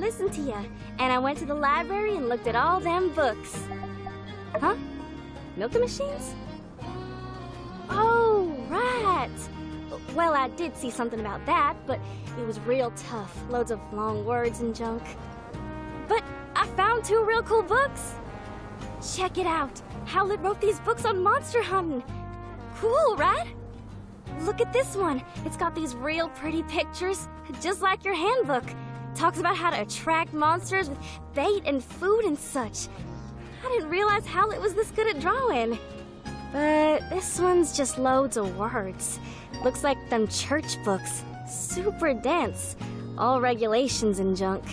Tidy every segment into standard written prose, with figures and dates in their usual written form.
listen to ya, and I went to the library and looked at all them books. Huh? Milking machines? Oh, right. Well, I did see something about that, but it was real tough. Loads of long words and junk. But I found 2 real cool books. Check it out. Howlett wrote these books on monster hunting. Cool, right? Look at this one. It's got these real pretty pictures, just like your handbook. Talks about how to attract monsters with bait and food and such. I didn't realize Howlett was this good at drawing. But this one's just loads of words. Looks like them church books. Super dense. All regulations and junk.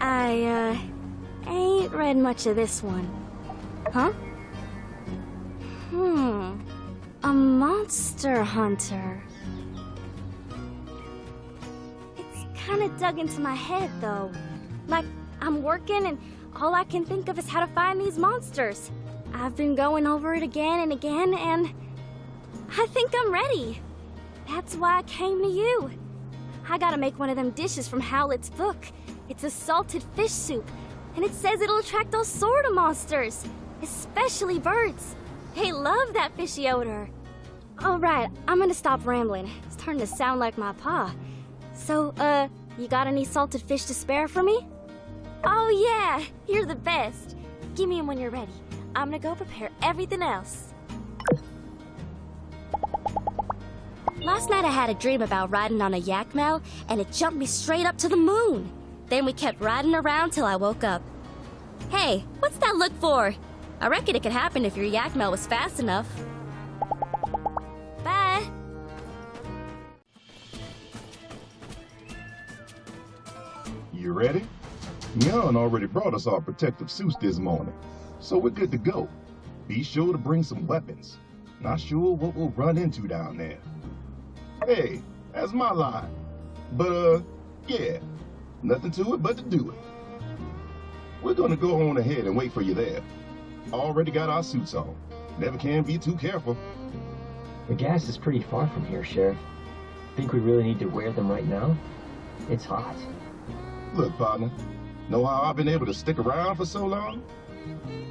I, ain't read much of this one. Huh? A monster hunter. It's kinda dug into my head, though. Like, I'm working and all I can think of is how to find these monsters. I've been going over it again and again, and I think I'm ready. That's why I came to you. I gotta make one of them dishes from Howlett's book. It's a salted fish soup, and it says it'll attract all sort of monsters, especially birds. They love that fishy odor. All right, I'm gonna stop rambling. It's starting to sound like my pa. So, you got any salted fish to spare for me? Oh yeah, you're the best. Give me 'em when you're ready. I'm gonna go prepare everything else. Last night I had a dream about riding on a yak mel, and it jumped me straight up to the moon. Then we kept riding around till I woke up. Hey, what's that look for? I reckon it could happen if your yak mel was fast enough. Bye. You ready? Nyan already brought us our protective suits this morning, so we're good to go. Be sure to bring some weapons. Not sure what we'll run into down there. Hey, that's my line. But, yeah, nothing to it but to do it. We're gonna go on ahead and wait for you there. Already got our suits on. Never can be too careful. The gas is pretty far from here, Sheriff. Think we really need to wear them right now? It's hot. Look, partner, know how I've been able to stick around for so long?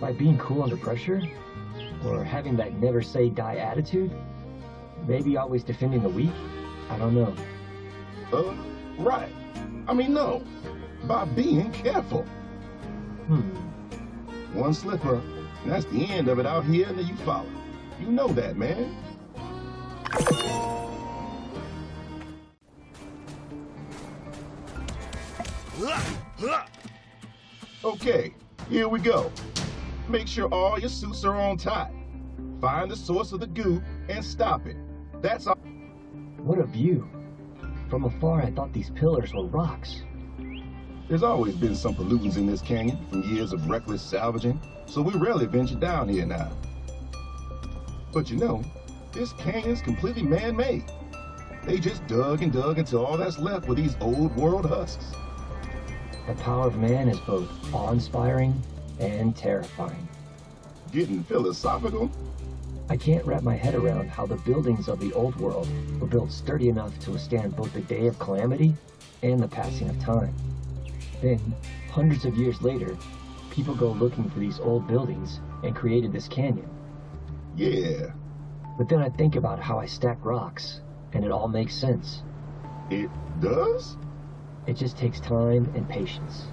By being cool under pressure? Or having that never say die attitude? Maybe always defending the weak? I don't know. Right. I mean, no. By being careful. One slipper, and that's the end of it out here in the Eufaula. You know that, man. Okay, here we go. Make sure all your suits are on tight. Find the source of the goo and stop it. That's all. What a view. From afar, I thought these pillars were rocks. There's always been some pollutants in this canyon from years of reckless salvaging, so we rarely venture down here now. But you know, this canyon's completely man-made. They just dug and dug until all that's left were these old world husks. The power of man is both awe-inspiring and terrifying. Getting philosophical? I can't wrap my head around how the buildings of the old world were built sturdy enough to withstand both the day of calamity and the passing of time. Then, hundreds of years later, people go looking for these old buildings and created this canyon. Yeah. But then I think about how I stack rocks, and it all makes sense. It does? It just takes time and patience.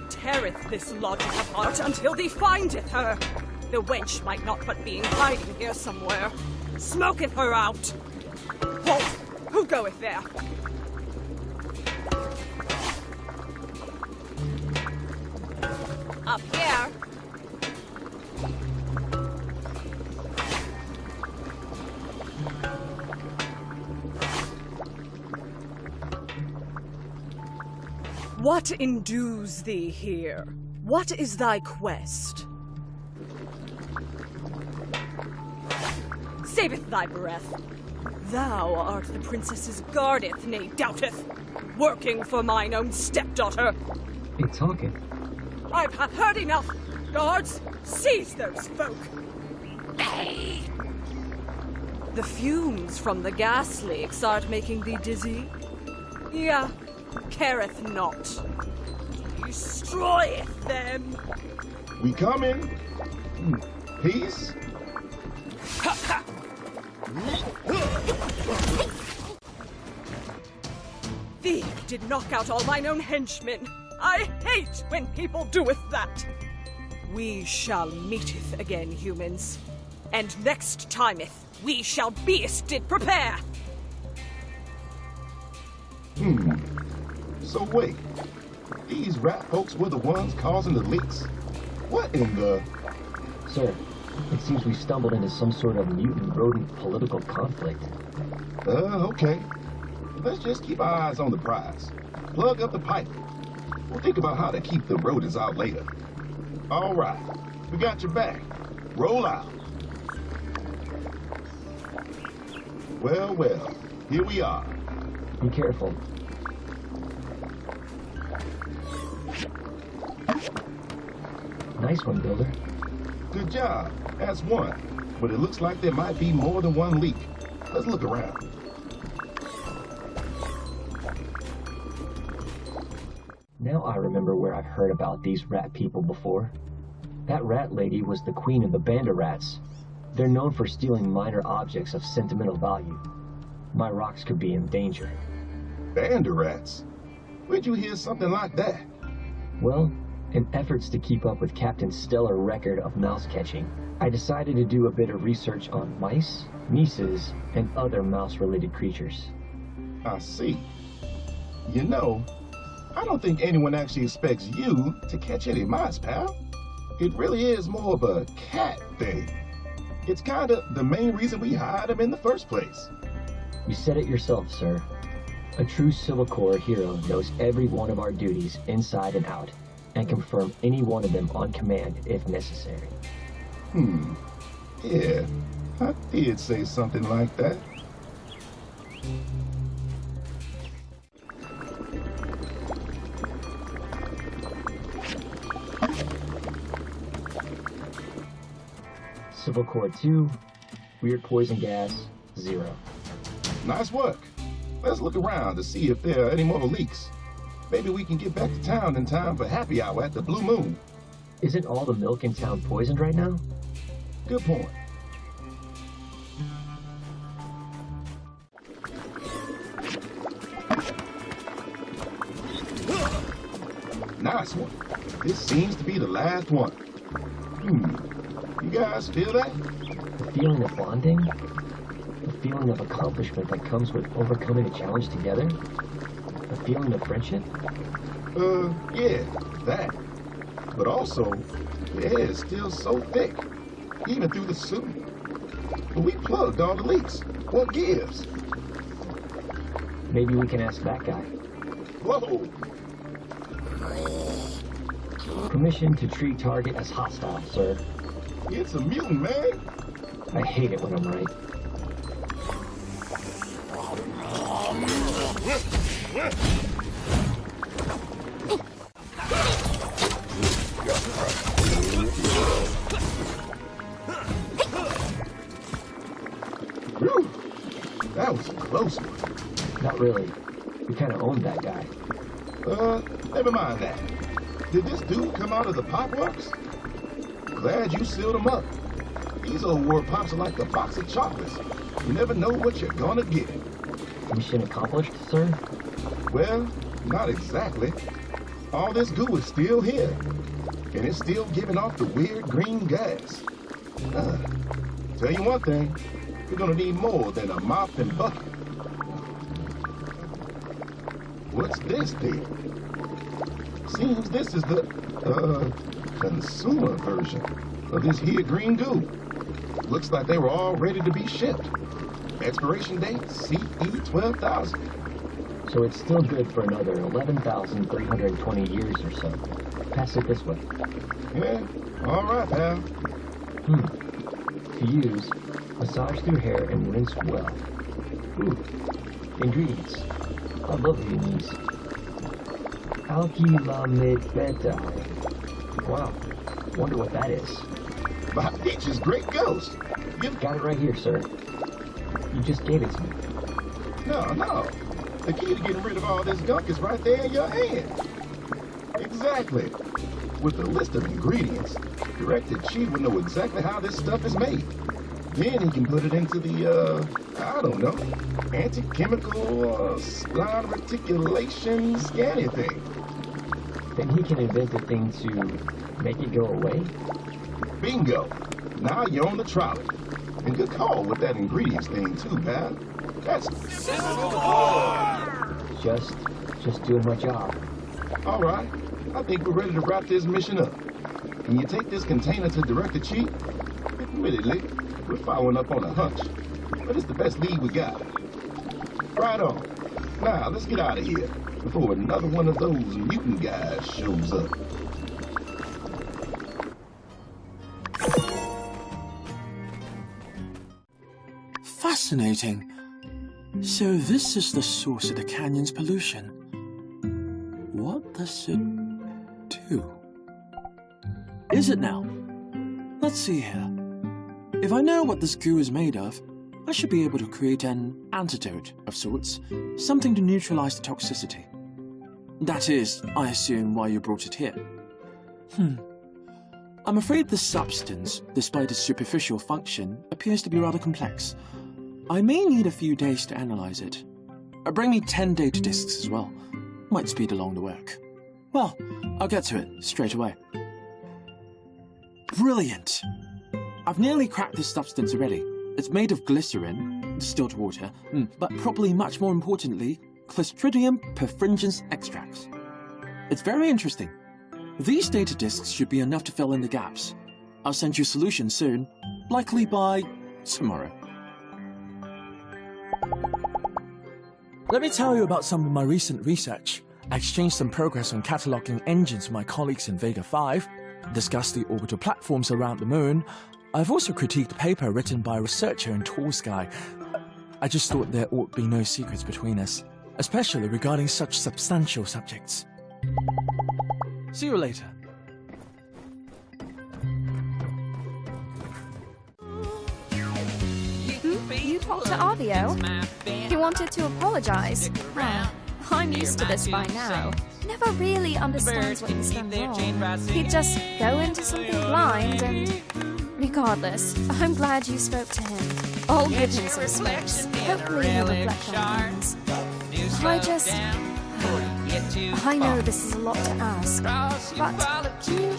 Teareth this lodge apart until thee findeth her. The wench might not but be in hiding here somewhere. Smoketh her out. Halt! Who goeth there? Up here. What indues thee here? What is thy quest? Saveth thy breath. Thou art the princess's guardeth, nay doubteth, working for mine own stepdaughter. Hey, talking. I've heard enough. Guards, seize those folk! The fumes from the gas leak start making thee dizzy? Yeah, careth not. Destroyeth them! We coming. Peace. Thee did knock out all mine own henchmen. I hate when people doeth that. We shall meeteth again, humans. And next timeth, we shall beasted prepare. So wait, these rat folks were the ones causing the leaks? What in the... Sir, it seems we stumbled into some sort of mutant rodent political conflict. Okay. Let's just keep our eyes on the prize. Plug up the pipe. We'll think about how to keep the rodents out later. All right, we got your back. Roll out. Well, here we are. Be careful. Nice one, Builder. Good job. That's one. But it looks like there might be more than one leak. Let's look around. Now I remember where I've heard about these rat people before. That rat lady was the queen of the Banda Rats. They're known for stealing minor objects of sentimental value. My rocks could be in danger. Banda rats? Where'd you hear something like that? Well, in efforts to keep up with Captain's stellar record of mouse catching, I decided to do a bit of research on mice, mices, and other mouse-related creatures. I see. You know, I don't think anyone actually expects you to catch any mice, pal. It really is more of a cat thing. It's kinda the main reason we hired him in the first place. You said it yourself, sir. A true Civil Corps hero knows every one of our duties inside and out, and confirm any one of them on command if necessary. Yeah, I did say something like that. Civil Corps 2, weird poison gas, 0. Nice work. Let's look around to see if there are any more leaks. Maybe we can get back to town in time for happy hour at the Blue Moon. Isn't all the milk in town poisoned right now? Good point. Nice one. This seems to be the last one. You guys feel that? The feeling of bonding? The feeling of accomplishment that comes with overcoming a challenge together? The feeling of friendship? Yeah, that. But also, the air is still so thick, even through the suit. But we plugged all the leaks. What gives? Maybe we can ask that guy. Whoa! Permission to treat target as hostile, sir. It's a mutant, man. I hate it when I'm right. Whew. That was a close one. Not really. We kind of owned that guy. Never mind that. Did this dude come out of the pop works? Glad you sealed him up. These old world pops are like a box of chocolates. You never know what you're gonna get. Mission accomplished, sir? Well, not exactly. All this goo is still here, and it's still giving off the weird green gas. Tell you one thing, we're gonna need more than a mop and bucket. What's this thing? Seems this is the, consumer version of this here green goo. Looks like they were all ready to be shipped. Expiration date, CE 12,000. So it's still good for another 11,320 years or so. Pass it this way. Yeah, all right, pal. To use, massage through hair and rinse well. Ooh, ingredients. How lovely are these? Alkylamidbetide, Wow. Wonder what that is. By Peach's great ghost. Got it right here, sir. You just gave it to me. No. The key to getting rid of all this gunk is right there in your hand. Exactly. With a list of ingredients, Director Chi will know exactly how this stuff is made. Then he can put it into the, I don't know, anti-chemical, spline reticulation scanning thing. Then he can invent a thing to make it go away? Bingo. Now you're on the trolley. And good call with that ingredients thing too, pal. That's Just doing my job. all right. I think we're ready to wrap this mission up. Can you take this container to Director Chi? Admittedly, we're following up on a hunch, but it's the best lead we got. Right on. Now, let's get out of here before another one of those mutant guys shows up. Fascinating. So this is the source of the canyon's pollution. What does it do? Is it now? Let's see here. If I know what this goo is made of, I should be able to create an antidote of sorts, something to neutralize the toxicity. That is, I assume, why you brought it here. I'm afraid this substance, despite its superficial function, appears to be rather complex. I may need a few days to analyze it. Bring me 10 data disks as well. Might speed along the work. Well, I'll get to it straight away. Brilliant! I've nearly cracked this substance already. It's made of glycerin, distilled water, but probably much more importantly, Clostridium perfringens extracts. It's very interesting. These data disks should be enough to fill in the gaps. I'll send you a solution soon, likely by tomorrow. Let me tell you about some of my recent research. I exchanged some progress on cataloging engines with my colleagues in Vega 5, discussed the orbital platforms around the moon. I've also critiqued a paper written by a researcher in Tall Sky. I just thought there ought be no secrets between us, especially regarding such substantial subjects. See you later. You talked to Avio? He wanted to apologize. I'm used to this by now. Never really understands what he's done wrong. He'd just go into something blind and... Regardless, I'm glad you spoke to him. I'll give him some space. Hopefully he'll reflect on things. I know this is a lot to ask, but can you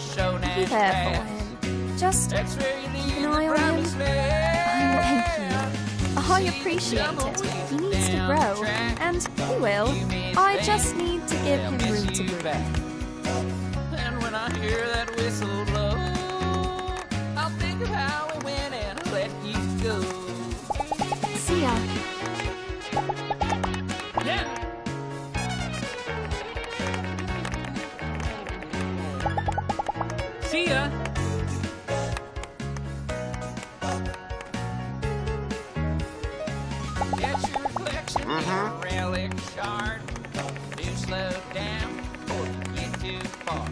be there for him? Just keep an eye on him. Thank you. I appreciate it. He needs to grow, and he will. I just need to give him room to breathe. And when I hear that whistle blow, I'll think of how we went and let you go. See ya. Yeah. See ya. Get your reflection in a relic shard. Do slow down before you get too far.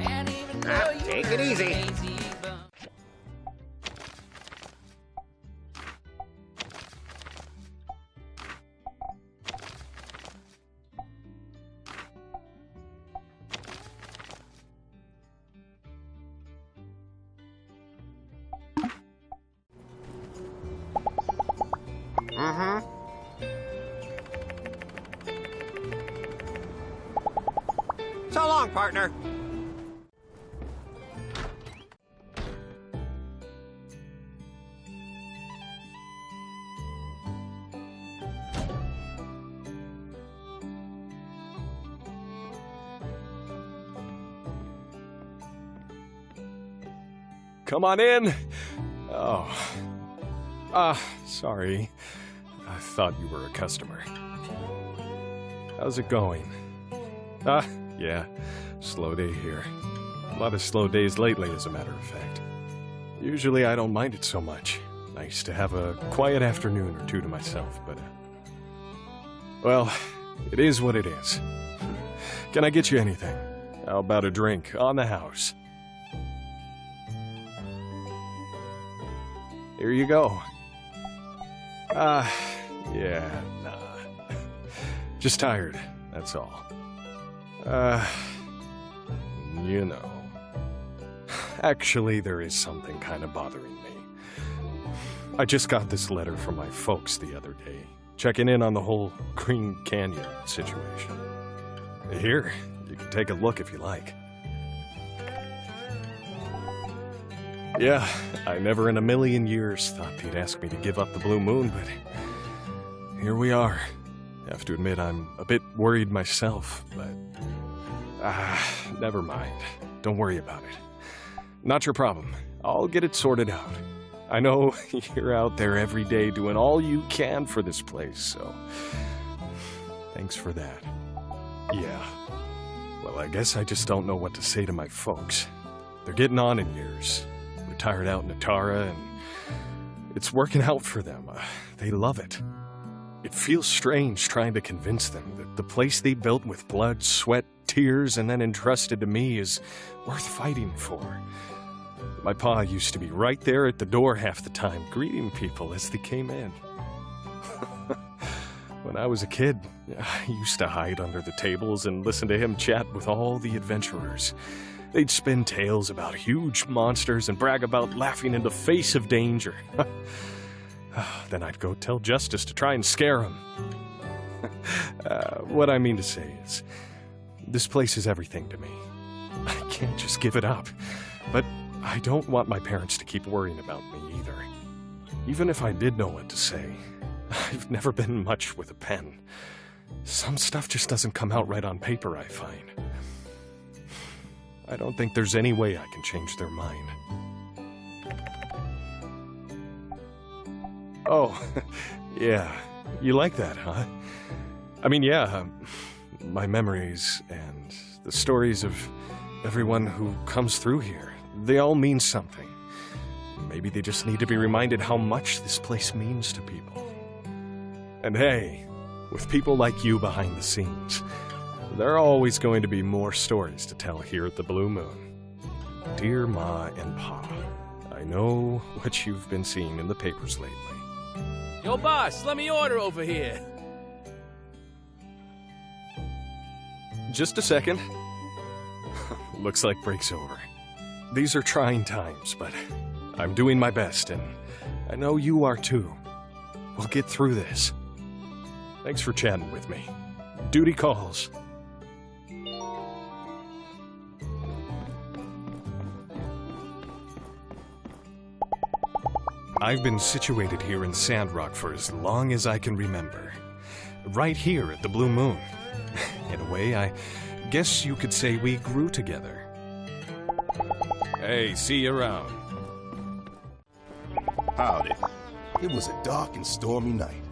And even though you take it easy. Lazy bum. So long, partner. Come on in. Oh. Sorry. I thought you were a customer. How's it going? Yeah. Slow day here. A lot of slow days lately, as a matter of fact. Usually I don't mind it so much. Nice to have a quiet afternoon or two to myself, but... well, it is what it is. Can I get you anything? How about a drink on the house? Here you go. Yeah, nah. Just tired, that's all. You know. Actually, there is something kind of bothering me. I just got this letter from my folks the other day, checking in on the whole Green Canyon situation. Here, you can take a look if you like. Yeah, I never in a million years thought they'd ask me to give up the Blue Moon, but here we are. Have to admit, I'm a bit worried myself, but... never mind. Don't worry about it. Not your problem. I'll get it sorted out. I know you're out there every day doing all you can for this place, so... Thanks for that. Yeah. Well, I guess I just don't know what to say to my folks. They're getting on in years. Retired out in Atara, and it's working out for them. They love it. It feels strange trying to convince them that the place they built with blood, sweat, tears, and then entrusted to me is worth fighting for. My pa used to be right there at the door half the time, greeting people as they came in. When I was a kid, I used to hide under the tables and listen to him chat with all the adventurers. They'd spin tales about huge monsters and brag about laughing in the face of danger. Then I'd go tell Justice to try and scare him. What I mean to say is, this place is everything to me. I can't just give it up. But I don't want my parents to keep worrying about me either. Even if I did know what to say, I've never been much with a pen. Some stuff just doesn't come out right on paper, I find. I don't think there's any way I can change their mind. Oh, yeah. You like that, huh? I mean, yeah, my memories and the stories of everyone who comes through here, they all mean something. Maybe they just need to be reminded how much this place means to people. And hey, with people like you behind the scenes, there are always going to be more stories to tell here at the Blue Moon. Dear Ma and Pa, I know what you've been seeing in the papers lately. Yo, boss, let me order over here. Just a second. Looks like break's over. These are trying times, but I'm doing my best, and I know you are too. We'll get through this. Thanks for chatting with me. Duty calls. I've been situated here in Sandrock for as long as I can remember. Right here at the Blue Moon. In a way, I guess you could say we grew together. Hey, see you around. Howdy. It was a dark and stormy night.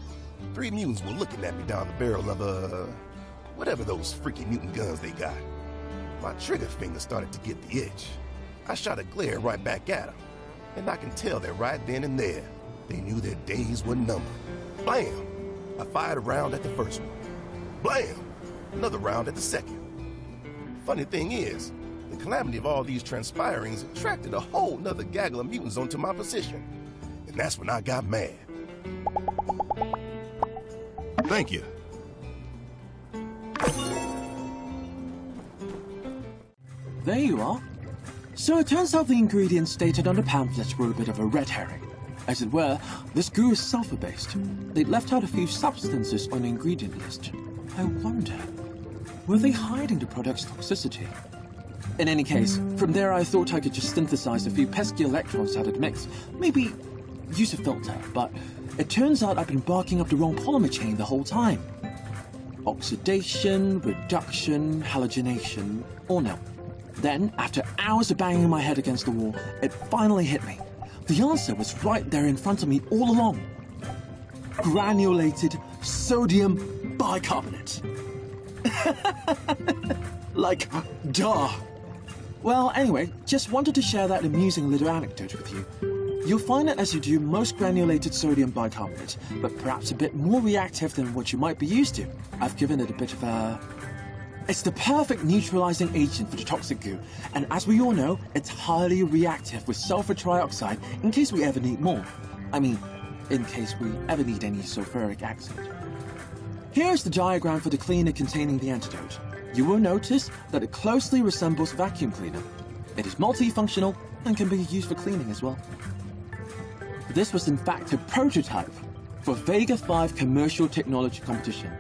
3 mutants were looking at me down the barrel of, whatever those freaking mutant guns they got. My trigger finger started to get the itch. I shot a glare right back at them. And I can tell that right then and there, they knew their days were numbered. Blam! I fired a round at the first one. Blam! Another round at the second. Funny thing is, the calamity of all these transpirings attracted a whole nother gaggle of mutants onto my position. And that's when I got mad. Thank you. There you are. So it turns out the ingredients stated on the pamphlets were a bit of a red herring. As it were, this goo is sulfur-based. They'd left out a few substances on the ingredient list. I wonder, were they hiding the product's toxicity? In any case, from there I thought I could just synthesize a few pesky electrons out of the mix. Maybe use a filter, but it turns out I've been barking up the wrong polymer chain the whole time. Oxidation, reduction, halogenation, or no. Then, after hours of banging my head against the wall, it finally hit me. The answer was right there in front of me all along. Granulated sodium bicarbonate. Like, duh. Well, anyway, just wanted to share that amusing little anecdote with you. You'll find it as you do most granulated sodium bicarbonate, but perhaps a bit more reactive than what you might be used to. I've given it a bit of a It's the perfect neutralizing agent for the toxic goo, and as we all know, it's highly reactive with sulfur trioxide in case we ever need more. I mean, in case we ever need any sulfuric acid. Here's the diagram for the cleaner containing the antidote. You will notice that it closely resembles vacuum cleaner. It is multifunctional and can be used for cleaning as well. This was in fact a prototype for Vega 5 commercial technology competition.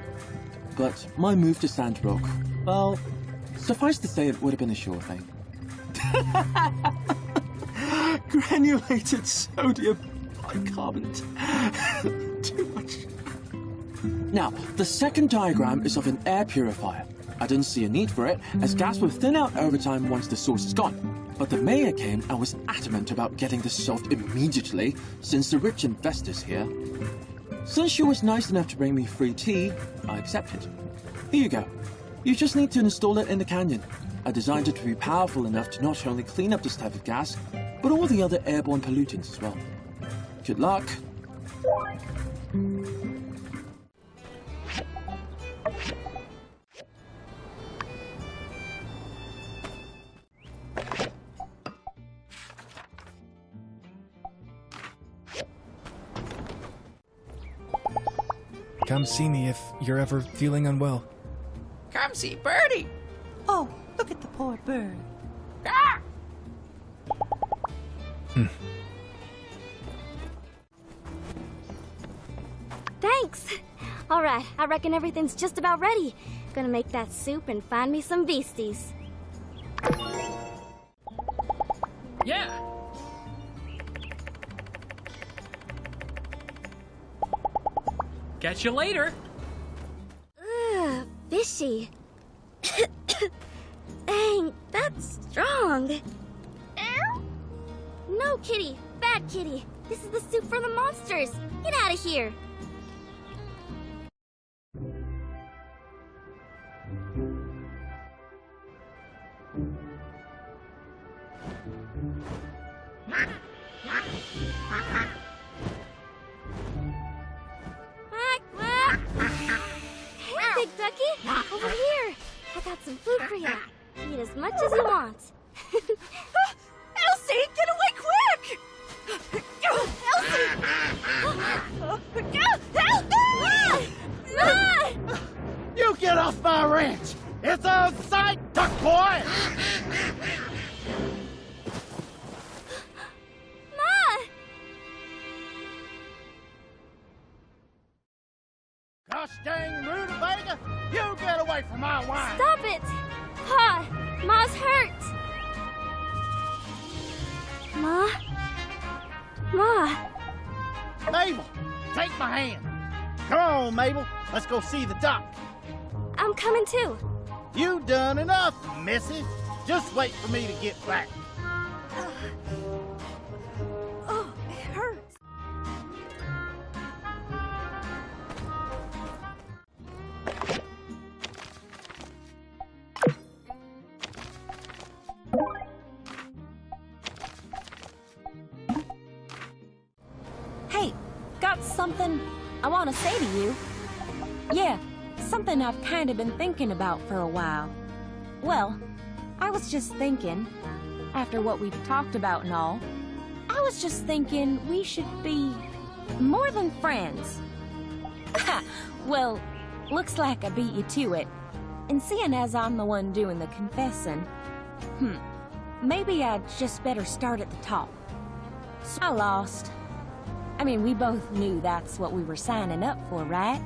But my move to Sandrock, well, suffice to say it would have been a sure thing. Granulated sodium bicarbonate. Too much. Now, the second diagram is of an air purifier. I didn't see a need for it, as gas will thin out over time once the source is gone. But the mayor came and was adamant about getting this solved immediately, since the rich investors here. Since she was nice enough to bring me free tea, I accepted. Here you go. You just need to install it in the canyon. I designed it to be powerful enough to not only clean up this type of gas, but all the other airborne pollutants as well. Good luck. Come see me if you're ever feeling unwell. Come see Birdie. Oh, look at the poor bird. Ah! Thanks. All right, I reckon everything's just about ready. Gonna make that soup and find me some beasties. Yeah. Catch you later. Ugh, fishy. Dang, that's strong. No, kitty. Bad kitty. This is the soup for the monsters. Get out of here. Hey, Big Ducky. Over here. I got some food for you. Eat as much as you want. Elsie, get away quick! Elsie! Help! Ma! You get off my ranch! It's on sight, duck boy! Ma! Gosh dang rutabaga! You get away from my wine! Stop it! Pa! Ma's hurt! Ma? Ma! Mabel, take my hand. Come on, Mabel. Let's go see the doc. I'm coming too. You done enough, missy. Just wait for me to get back. Oh, it hurts. Hey, got something I want to say to you. Yeah, something I've kind of been thinking about for a while. Well, I was just thinking, after what we've talked about and all, I was just thinking we should be more than friends. Well, looks like I beat you to it. And seeing as I'm the one doing the confessing, maybe I'd just better start at the top. So I lost. I mean, we both knew that's what we were signing up for, right?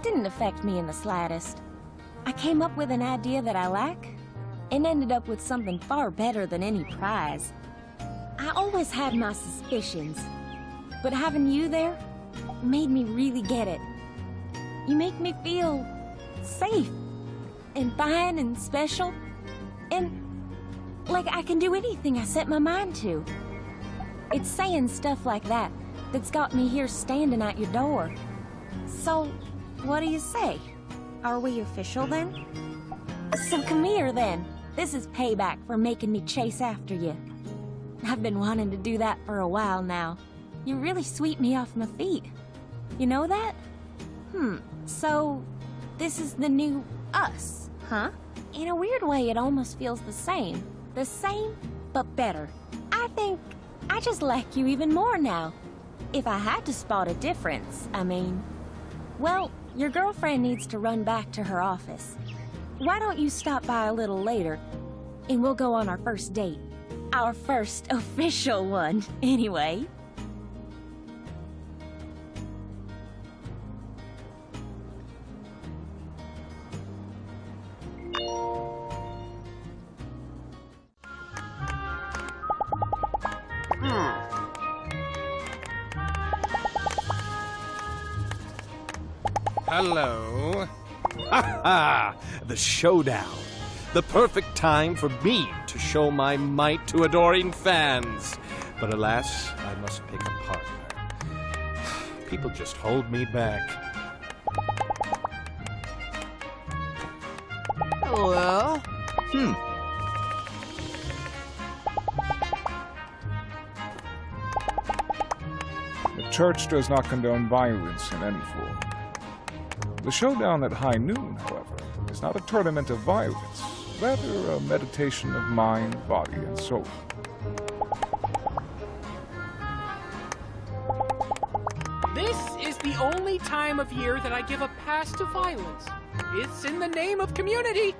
Didn't affect me in the slightest. I came up with an idea that I like, and ended up with something far better than any prize. I always had my suspicions, but having you there made me really get it. You make me feel safe, and fine, and special, and like I can do anything I set my mind to. It's saying stuff like that that's got me here standing at your door. So, what do you say? Are we official then? So come here then. This is payback for making me chase after you. I've been wanting to do that for a while now. You really sweep me off my feet. You know that? So, this is the new us, huh? In a weird way, it almost feels the same. The same, but better. I think I just like you even more now. If I had to spot a difference, I mean. Well, your girlfriend needs to run back to her office. Why don't you stop by a little later, and we'll go on our first date. Our first official one, anyway. Hello. Ha ha! The showdown. The perfect time for me to show my might to adoring fans. But alas, I must pick a partner. People just hold me back. Well, The church does not condone violence in any form. The showdown at high noon, however, is not a tournament of violence, rather a meditation of mind, body, and soul. This is the only time of year that I give a pass to violence. It's in the name of community.